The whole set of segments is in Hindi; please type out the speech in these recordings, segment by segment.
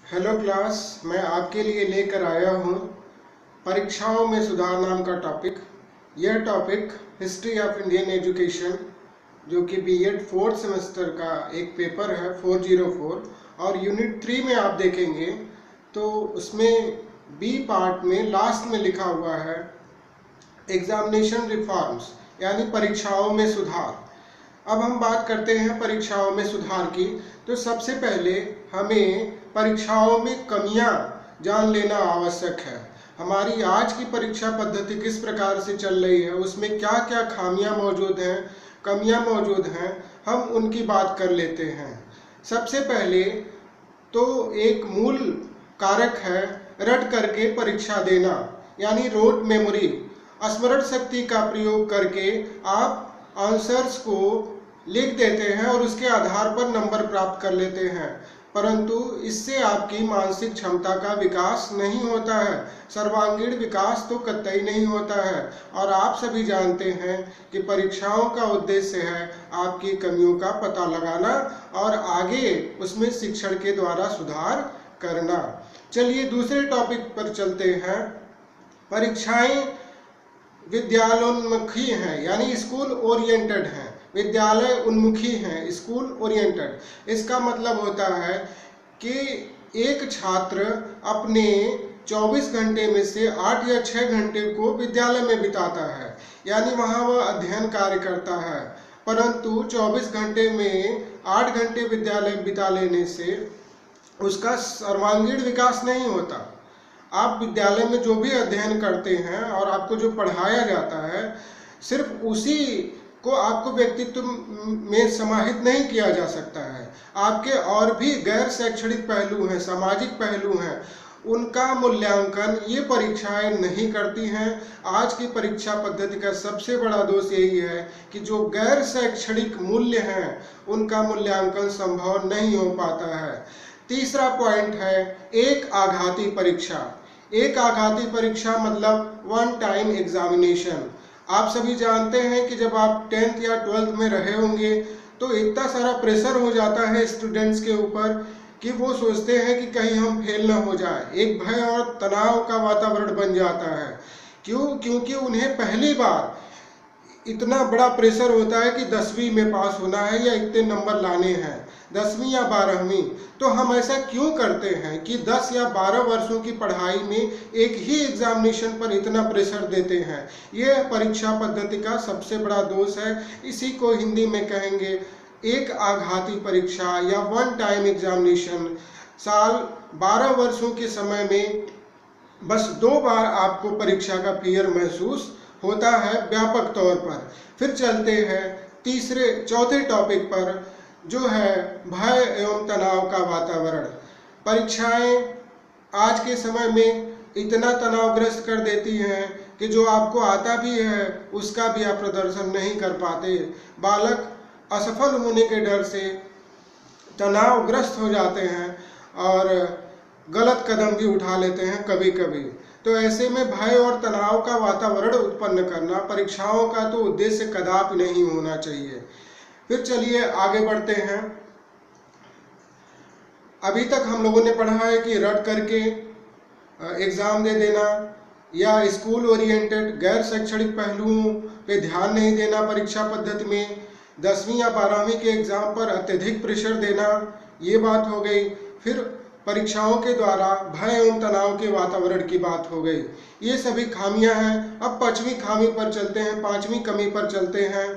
हेलो क्लास, मैं आपके लिए लेकर आया हूँ परीक्षाओं में सुधार नाम का टॉपिक। यह topic history of Indian education जो कि बीएड फोर्थ सेमेस्टर का एक पेपर है 404 और यूनिट 3 में आप देखेंगे तो उसमें बी पार्ट में लास्ट में लिखा हुआ है एग्जामिनेशन रिफॉर्म्स यानी परीक्षाओं में सुधार। अब हम बात करते हैं परीक्षाओं में सुधार की। तो सबसे पहले हमें परीक्षाओं में कमियां जान लेना आवश्यक है। हमारी आज की परीक्षा पद्धति किस प्रकार से चल रही है, उसमें क्या क्या खामियां मौजूद हैं, कमियां मौजूद हैं, हम उनकी बात कर लेते हैं। सबसे पहले तो एक मूल कारक है रट करके परीक्षा देना यानी रोट मेमोरी। स्मरण शक्ति का प्रयोग करके आप आंसर्स को लिख देते हैं और उसके आधार पर नंबर प्राप्त कर लेते हैं, परंतु इससे आपकी मानसिक क्षमता का विकास नहीं होता है, सर्वांगीण विकास तो कतई नहीं होता है। और आप सभी जानते हैं कि परीक्षाओं का उद्देश्य है आपकी कमियों का पता लगाना और आगे उसमें शिक्षण के द्वारा सुधार करना। चलिए दूसरे टॉपिक पर चलते हैं। परीक्षाएं विद्यालयोन्मुखी हैं यानी स्कूल ओरिएंटेड हैं, विद्यालय उन्मुखी हैं, स्कूल ओरिएंटेड। इसका मतलब होता है कि एक छात्र अपने 24 घंटे में से 8 या 6 घंटे को विद्यालय में बिताता है यानी वहाँ वह अध्ययन कार्य करता है, परंतु 24 घंटे में 8 घंटे विद्यालय बिता लेने से उसका सर्वांगीण विकास नहीं होता। आप विद्यालय में जो भी अध्ययन करते हैं और आपको जो पढ़ाया जाता है सिर्फ उसी को आपको व्यक्तित्व में समाहित नहीं किया जा सकता है। आपके और भी गैर शैक्षणिक पहलू हैं, सामाजिक पहलू हैं, उनका मूल्यांकन ये परीक्षाएं नहीं करती हैं। आज की परीक्षा पद्धति का सबसे बड़ा दोष यही है कि जो गैर शैक्षणिक मूल्य हैं उनका मूल्यांकन संभव नहीं हो पाता है। तीसरा पॉइंट है एक आघाती परीक्षा। एक आघाती परीक्षा मतलब वन टाइम एग्जामिनेशन। आप सभी जानते हैं कि जब आप 10th या 12th में रहे होंगे तो इतना सारा प्रेशर हो जाता है स्टूडेंट्स के ऊपर कि वो सोचते हैं कि कहीं हम फेल ना हो जाए। एक भय और तनाव का वातावरण बन जाता है। क्योंकि उन्हें पहली बार इतना बड़ा प्रेशर होता है कि 10वीं में पास होना है या इतने नंबर लाने हैं, 10वीं या 12वीं। तो हम ऐसा क्यों करते हैं कि 10 या 12 वर्षों की पढ़ाई में एक ही एग्जामिनेशन पर इतना प्रेशर देते हैं। यह परीक्षा पद्धति का सबसे बड़ा दोष है। इसी को हिंदी में कहेंगे एक आघाती परीक्षा या वन टाइम एग्जामिनेशन। साल 12 वर्षों के समय में बस 2 बार आपको परीक्षा का फियर महसूस होता है व्यापक तौर पर। फिर चलते हैं चौथे टॉपिक पर जो है भय एवं तनाव का वातावरण। परीक्षाएं आज के समय में इतना तनावग्रस्त कर देती हैं कि जो आपको आता भी है उसका भी आप प्रदर्शन नहीं कर पाते। बालक असफल होने के डर से तनावग्रस्त हो जाते हैं और गलत कदम भी उठा लेते हैं कभी कभी। तो ऐसे में भय और तनाव का वातावरण उत्पन्न करना परीक्षाओं का तो उद्देश्य कदापि नहीं होना चाहिए। फिर चलिए आगे बढ़ते हैं। अभी तक हम लोगों ने पढ़ा है कि रट करके एग्ज़ाम दे देना या स्कूल ओरिएंटेड गैर शैक्षणिक पहलुओं पे ध्यान नहीं देना परीक्षा पद्धति में, 10वीं या 12वीं के एग्ज़ाम पर अत्यधिक प्रेशर देना, ये बात हो गई। फिर परीक्षाओं के द्वारा भय एवं तनाव के वातावरण की बात हो गई। ये सभी खामियां हैं। अब 5वीं खामी पर चलते हैं, 5वीं कमी पर चलते हैं।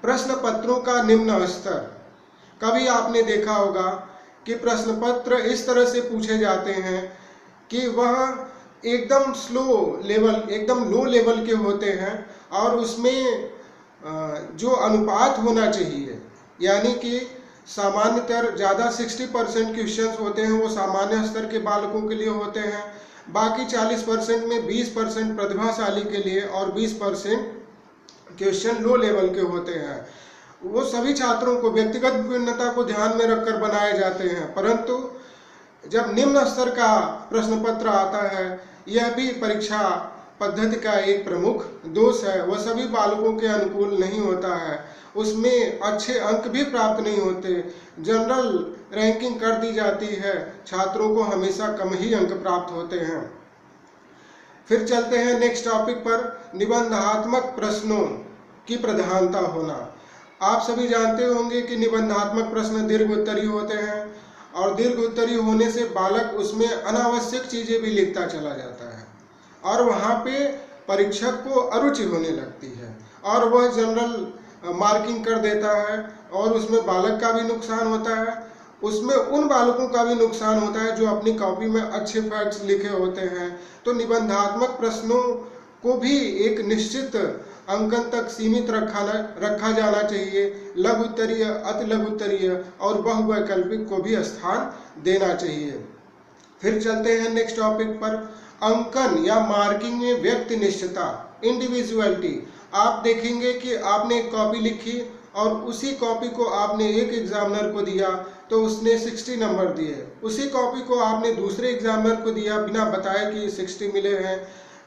प्रश्न पत्रों का निम्न स्तर। कभी आपने देखा होगा कि प्रश्न पत्र इस तरह से पूछे जाते हैं कि वह एकदम स्लो लेवल, एकदम लो लेवल के होते हैं और उसमें जो अनुपात होना चाहिए यानी कि सामान्यतर ज़्यादा 60% क्वेश्चंस होते हैं वो सामान्य स्तर के बालकों के लिए होते हैं, बाकी 40% में 20% प्रतिभाशाली के लिए और 20% क्वेश्चन लो लेवल के होते हैं। वो सभी छात्रों को व्यक्तिगत विभिन्नता को ध्यान में रखकर बनाए जाते हैं, परंतु जब निम्न स्तर का प्रश्न पत्र आता है यह भी परीक्षा पद्धति का एक प्रमुख दोष है। वह सभी बालकों के अनुकूल नहीं होता है, उसमें अच्छे अंक भी प्राप्त नहीं होते। जनरल रैंकिंग कर दी जाती है, छात्रों को हमेशा कम ही अंक प्राप्त होते हैं। फिर चलते हैं नेक्स्ट टॉपिक पर, निबंधात्मक प्रश्नों की प्रधानता होना। आप सभी जानते होंगे कि निबंधात्मक प्रश्न दीर्घ उत्तरीय होते हैं और दीर्घ उत्तरीय होने से बालक उसमें अनावश्यक चीज़ें भी लिखता चला जाता है और वहाँ पे परीक्षक को अरुचि होने लगती है और वह जनरल मार्किंग कर देता है और उसमें बालक का भी नुकसान होता है, उसमें उन बालकों का भी नुकसान होता है जो अपनी कॉपी में अच्छे फैक्ट्स लिखे होते हैं। तो निबंधात्मक प्रश्नों को भी एक निश्चित अंकन तक सीमित रखा जाना चाहिए। लघु उत्तरीय, अति लघु उत्तरीय और बहुवैकल्पिक को भी स्थान देना चाहिए। फिर चलते हैं नेक्स्ट टॉपिक पर, अंकन या मार्किंग में व्यक्तिनिष्ठता, इंडिविजुअलिटी। आप देखेंगे कि आपने एक कॉपी लिखी और उसी कॉपी को आपने एक एग्जामिनर को दिया तो उसने 60 नंबर दिए, उसी कॉपी को आपने दूसरे एग्जामिनर को दिया बिना बताए कि 60 मिले हैं,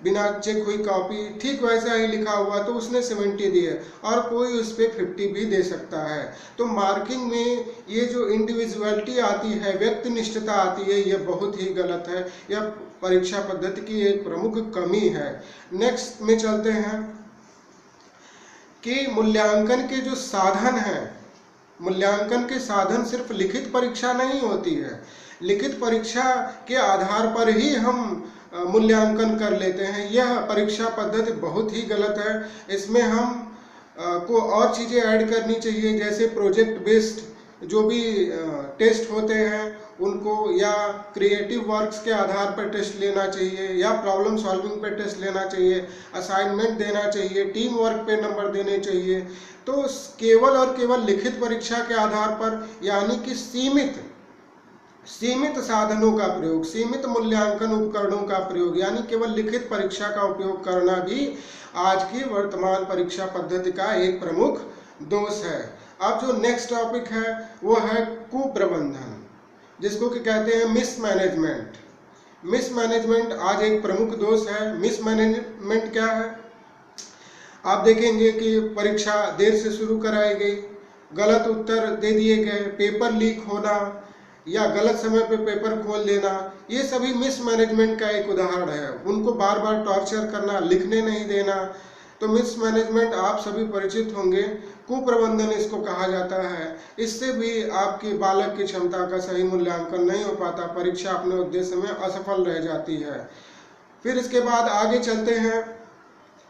बिना चेक हुई कॉपी, ठीक वैसा ही लिखा हुआ तो उसने 70 दिए और कोई उस पर 50 भी दे सकता है। तो मार्किंग में ये जो इंडिविजुअलिटी आती है, व्यक्तिनिष्ठता आती है, ये बहुत ही गलत है, यह परीक्षा पद्धति की एक प्रमुख कमी है। नेक्स्ट में चलते हैं कि मूल्यांकन के जो साधन हैं, मूल्यांकन के साधन सिर्फ लिखित परीक्षा नहीं होती है। लिखित परीक्षा के आधार पर ही हम मूल्यांकन कर लेते हैं, यह परीक्षा पद्धति बहुत ही गलत है। इसमें हम को और चीज़ें ऐड करनी चाहिए, जैसे प्रोजेक्ट बेस्ड जो भी टेस्ट होते हैं उनको, या क्रिएटिव वर्क्स के आधार पर टेस्ट लेना चाहिए, या प्रॉब्लम सॉल्विंग पे टेस्ट लेना चाहिए, असाइनमेंट देना चाहिए, टीम वर्क पे नंबर देने चाहिए। तो केवल और केवल लिखित परीक्षा के आधार पर, यानी कि सीमित साधनों का प्रयोग, सीमित मूल्यांकन उपकरणों का प्रयोग, यानी केवल लिखित परीक्षा का उपयोग करना भी आज की वर्तमान परीक्षा पद्धति का एक प्रमुख दोष है। अब जो नेक्स्ट टॉपिक है वो है कुप्रबंधन, जिसको कि कहते हैं मिसमैनेजमेंट। मिसमैनेजमेंट आज एक प्रमुख दोष है। मिसमैनेजमेंट क्या है? आप देखेंगे कि परीक्षा देर से शुरू कराई गई, गलत उत्तर दे दिए गए, पेपर लीक होना या गलत समय पे पेपर खोल देना, ये सभी मिसमैनेजमेंट का एक उदाहरण है। उनको बार बार टॉर्चर करना, लिखने नहीं देना, तो मिसमैनेजमेंट आप सभी परिचित होंगे। कुप्रबंधन इसको कहा जाता है। इससे भी आपके बालक की क्षमता का सही मूल्यांकन नहीं हो पाता, परीक्षा अपने उद्देश्य में असफल रह जाती है। फिर इसके बाद आगे चलते हैं,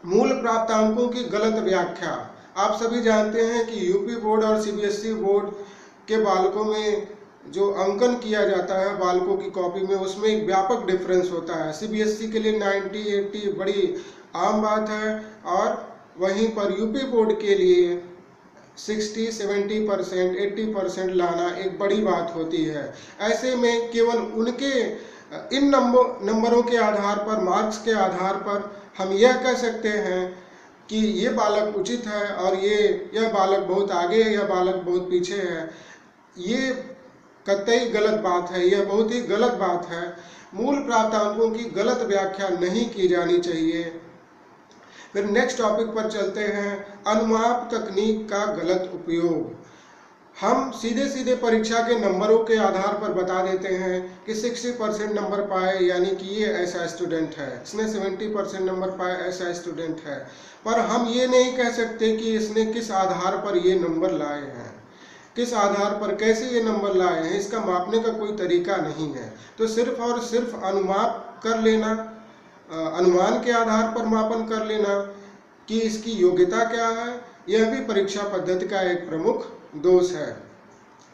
मूल प्राप्तांकों की गलत व्याख्या। आप सभी जानते हैं कि यूपी बोर्ड और सीबीएसई बोर्ड के बालकों में जो अंकन किया जाता है बालकों की कॉपी में, उसमें एक व्यापक डिफरेंस होता है। सीबीएसई के लिए 90, 80 बड़ी आम बात है और वहीं पर यूपी बोर्ड के लिए 60, 70%, 80% लाना एक बड़ी बात होती है। ऐसे में केवल उनके इन नंबरों के आधार पर, मार्क्स के आधार पर हम यह कह सकते हैं कि ये बालक उचित है और यह बालक बहुत आगे है, यह बालक बहुत पीछे है। ये कतई गलत बात है, यह बहुत ही गलत बात है। मूल प्राप्तांकों की गलत व्याख्या नहीं की जानी चाहिए। फिर नेक्स्ट टॉपिक पर चलते हैं, अनुमाप तकनीक का गलत उपयोग। हम सीधे सीधे परीक्षा के नंबरों के आधार पर बता देते हैं कि 60% नंबर पाए यानी कि ये ऐसा स्टूडेंट है, इसने 70% नंबर पाए ऐसा स्टूडेंट है, पर हम ये नहीं कह सकते कि इसने किस आधार पर ये नंबर लाए हैं, किस आधार पर कैसे ये नंबर लाए हैं, इसका मापने का कोई तरीका नहीं है। तो सिर्फ और सिर्फ अनुमाप कर लेना, अनुमान के आधार पर मापन कर लेना कि इसकी योग्यता क्या है, यह भी परीक्षा पद्धति का एक प्रमुख दोष है।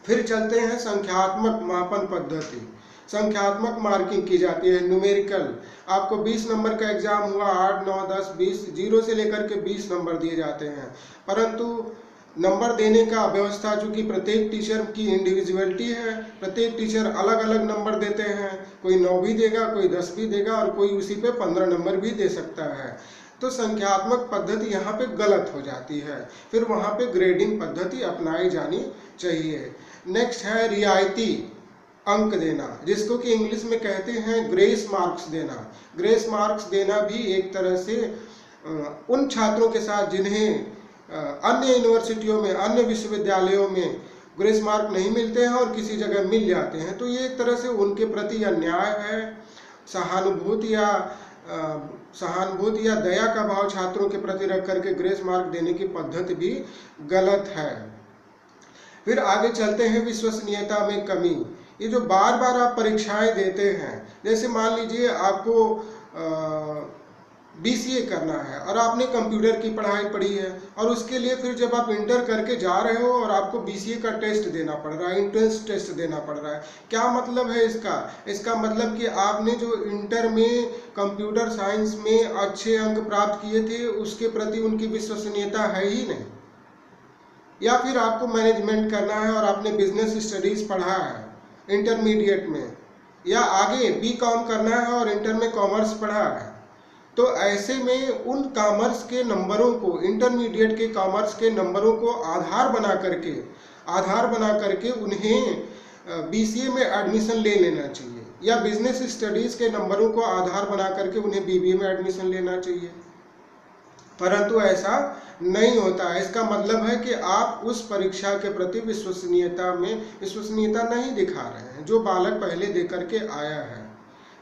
फिर चलते हैं संख्यात्मक मापन पद्धति। संख्यात्मक मार्किंग की जाती है, न्यूमेरिकल। आपको 20 नंबर का एग्जाम हुआ, 8, 9, 10, 20, 0 से लेकर के 20 नंबर दिए जाते हैं, परंतु नंबर देने का व्यवस्था चूँकि प्रत्येक टीचर की इंडिविजुअलिटी है, प्रत्येक टीचर अलग अलग नंबर देते हैं, कोई 9 भी देगा, कोई 10 भी देगा और कोई उसी पे 15 नंबर भी दे सकता है। तो संख्यात्मक पद्धति यहाँ पे गलत हो जाती है। फिर वहाँ पे ग्रेडिंग पद्धति अपनाई जानी चाहिए। नेक्स्ट है रियायती अंक देना, जिसको कि इंग्लिश में कहते हैं ग्रेस मार्क्स देना। ग्रेस मार्क्स देना भी एक तरह से उन छात्रों के साथ जिन्हें अन्य यूनिवर्सिटियों में, अन्य विश्वविद्यालयों में ग्रेस मार्क नहीं मिलते हैं और किसी जगह मिल जाते हैं। तो ये एक तरह से उनके प्रति अन्याय है। सहानुभूति या दया का भाव छात्रों के प्रति रख करके ग्रेस मार्क देने की पद्धति भी गलत है। फिर आगे चलते हैं विश्वसनीयता में कमी। ये जो बार बार आप परीक्षाएं देते हैं, जैसे मान लीजिए आपको BCA करना है और आपने कंप्यूटर की पढ़ाई पढ़ी है और उसके लिए फिर जब आप इंटर करके जा रहे हो और आपको BCA का टेस्ट देना पड़ रहा है, एंट्रेंस टेस्ट देना पड़ रहा है, क्या मतलब है इसका मतलब कि आपने जो इंटर में कंप्यूटर साइंस में अच्छे अंक प्राप्त किए थे उसके प्रति उनकी विश्वसनीयता है ही नहीं। या फिर आपको मैनेजमेंट करना है और आपने बिजनेस स्टडीज पढ़ा है इंटरमीडिएट में, या आगे BCom करना है और इंटर में कॉमर्स पढ़ा है, तो ऐसे में उन कॉमर्स के नंबरों को, इंटरमीडिएट के कॉमर्स के नंबरों को आधार बना करके उन्हें BCA में एडमिशन ले लेना चाहिए, या बिजनेस स्टडीज के नंबरों को आधार बना करके उन्हें BBA में एडमिशन लेना चाहिए। परंतु ऐसा नहीं होता है। इसका मतलब है कि आप उस परीक्षा के प्रति विश्वसनीयता नहीं दिखा रहे हैं जो बालक पहले दे करके आया है।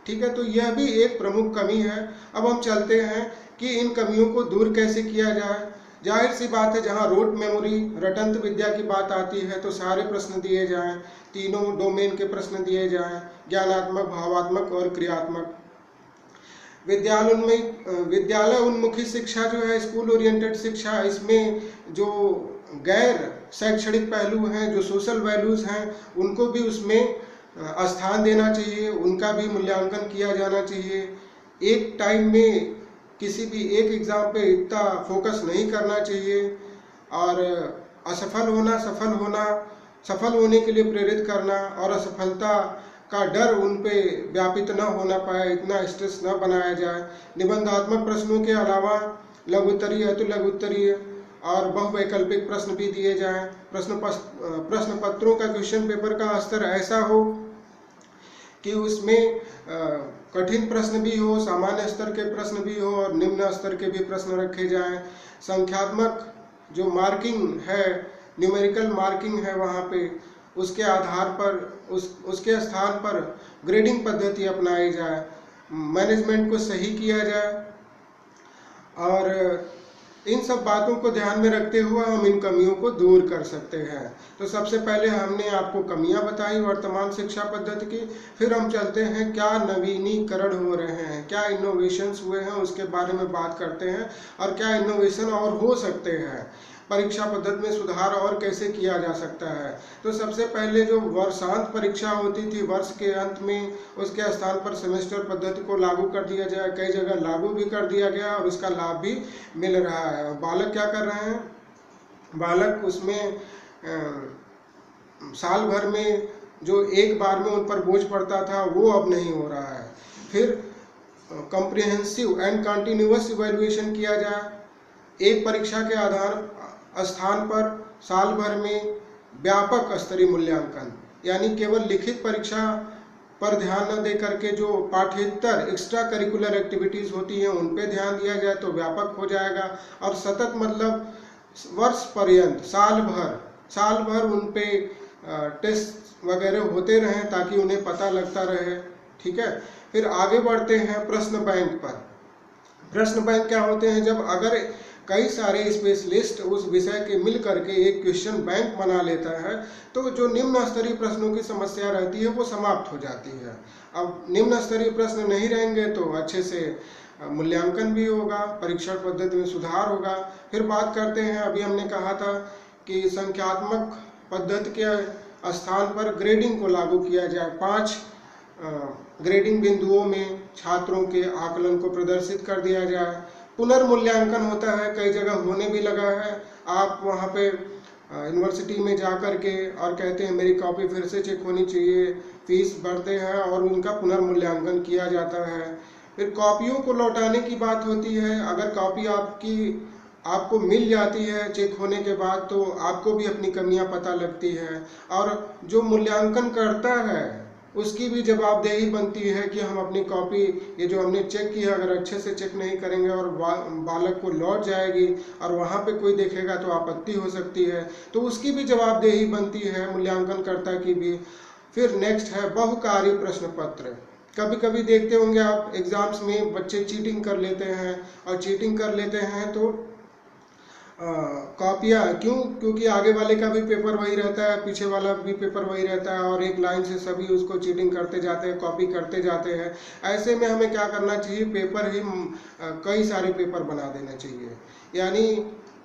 ठीक है, तो यह भी एक प्रमुख कमी है। अब हम चलते हैं कि इन कमियों को दूर कैसे किया जाए। जाहिर सी बात है, जहां रोट मेमोरी, रटंत विद्या की बात आती है तो सारे प्रश्न दिए जाएं, तीनों डोमेन के प्रश्न दिए जाएं, ज्ञानात्मक, भावात्मक और क्रियात्मक। विद्यालय उन्मुखी शिक्षा जो है, स्कूल ओरिएंटेड शिक्षा, इसमें जो गैर शैक्षणिक पहलू हैं, जो सोशल वैल्यूज़ हैं, उनको भी उसमें स्थान देना चाहिए, उनका भी मूल्यांकन किया जाना चाहिए। एक टाइम में किसी भी एक एग्ज़ाम पे इतना फोकस नहीं करना चाहिए और सफल होने के लिए प्रेरित करना और असफलता का डर उन पे व्यापित न होना पाए, इतना स्ट्रेस न बनाया जाए। निबंधात्मक प्रश्नों के अलावा लघुत्तरीय, अति लघुत्तरीय और बहुवैकल्पिक प्रश्न भी दिए जाएं। प्रश्न पत्रों का, क्वेश्चन पेपर का स्तर ऐसा हो कि उसमें कठिन प्रश्न भी हो, सामान्य स्तर के प्रश्न भी हो और निम्न स्तर के भी प्रश्न रखे जाएं। संख्यात्मक जो मार्किंग है, न्यूमेरिकल मार्किंग है, वहाँ पे उसके आधार पर उसके स्थान पर ग्रेडिंग पद्धति अपनाई जाए, मैनेजमेंट को सही किया जाए। और इन सब बातों को ध्यान में रखते हुए हम इन कमियों को दूर कर सकते हैं। तो सबसे पहले हमने आपको कमियां बताई वर्तमान शिक्षा पद्धति की, फिर हम चलते हैं क्या नवीनीकरण हो रहे हैं, क्या इनोवेशंस हुए हैं, उसके बारे में बात करते हैं और क्या इनोवेशन और हो सकते हैं, परीक्षा पद्धति में सुधार और कैसे किया जा सकता है। तो सबसे पहले जो वर्षांत परीक्षा होती थी वर्ष के अंत में, उसके स्थान पर सेमेस्टर पद्धति को लागू कर दिया जाए। कई जगह लागू भी कर दिया गया और उसका लाभ भी मिल रहा है। बालक क्या कर रहे हैं, बालक उसमें साल भर में जो एक बार में उन पर बोझ पड़ता था वो अब नहीं हो रहा है। फिर कॉम्प्रिहेंसिव एंड कंटिन्यूअस इवैल्यूएशन किया जाए। एक परीक्षा के स्थान पर साल भर में व्यापक स्तरीय मूल्यांकन, यानी केवल लिखित परीक्षा पर ध्यान न दे करके जो पाठ्येतर एक्स्ट्रा करिकुलर एक्टिविटीज़ होती हैं उन पे ध्यान दिया जाए तो व्यापक हो जाएगा। और सतत मतलब वर्ष पर्यंत साल भर उन पे टेस्ट वगैरह होते रहें ताकि उन्हें पता लगता रहे। ठीक है, फिर आगे बढ़ते हैं प्रश्न बैंक पर। प्रश्न बैंक क्या होते हैं, जब अगर कई सारे स्पेशलिस्ट उस विषय के मिल करके एक क्वेश्चन बैंक बना लेता है तो जो निम्न स्तरीय प्रश्नों की समस्या रहती है वो समाप्त हो जाती है। अब निम्न स्तरीय प्रश्न नहीं रहेंगे तो अच्छे से मूल्यांकन भी होगा, परीक्षण पद्धति में सुधार होगा। फिर बात करते हैं, अभी हमने कहा था कि संख्यात्मक पद्धति के स्थान पर ग्रेडिंग को लागू किया जाए। 5 ग्रेडिंग बिंदुओं में छात्रों के आकलन को प्रदर्शित कर दिया जाए। पुनर्मूल्यांकन होता है, कई जगह होने भी लगा है। आप वहाँ पे यूनिवर्सिटी में जा कर के और कहते हैं मेरी कॉपी फिर से चेक होनी चाहिए, फीस भरते हैं और उनका पुनर्मूल्यांकन किया जाता है। फिर कॉपियों को लौटाने की बात होती है। अगर कॉपी आपको मिल जाती है चेक होने के बाद तो आपको भी अपनी कमियां पता लगती है। और जो मूल्यांकन करता है उसकी भी जवाबदेही बनती है कि हम अपनी कॉपी, ये जो हमने चेक किया, अगर अच्छे से चेक नहीं करेंगे और बालक को लौट जाएगी और वहाँ पे कोई देखेगा तो आपत्ति हो सकती है, तो उसकी भी जवाबदेही बनती है मूल्यांकनकर्ता की भी। फिर नेक्स्ट है बहुकारी प्रश्न पत्र। कभी कभी देखते होंगे आप एग्जाम्स में बच्चे चीटिंग कर लेते हैं, और चीटिंग कर लेते हैं तो कॉपियाँ क्योंकि आगे वाले का भी पेपर वही रहता है, पीछे वाला भी पेपर वही रहता है, और एक लाइन से सभी उसको चीटिंग करते जाते हैं, कॉपी करते जाते हैं। ऐसे में हमें क्या करना चाहिए, पेपर ही कई सारे पेपर बना देना चाहिए, यानी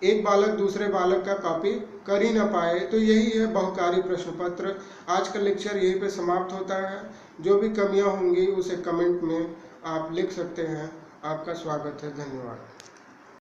एक बालक दूसरे बालक का कॉपी कर ही ना पाए। तो यही है बहुकारी प्रश्न पत्र। आज का लेक्चर यहीं पे समाप्त होता है। जो भी कमियां होंगी उसे कमेंट में आप लिख सकते हैं। आपका स्वागत है, धन्यवाद।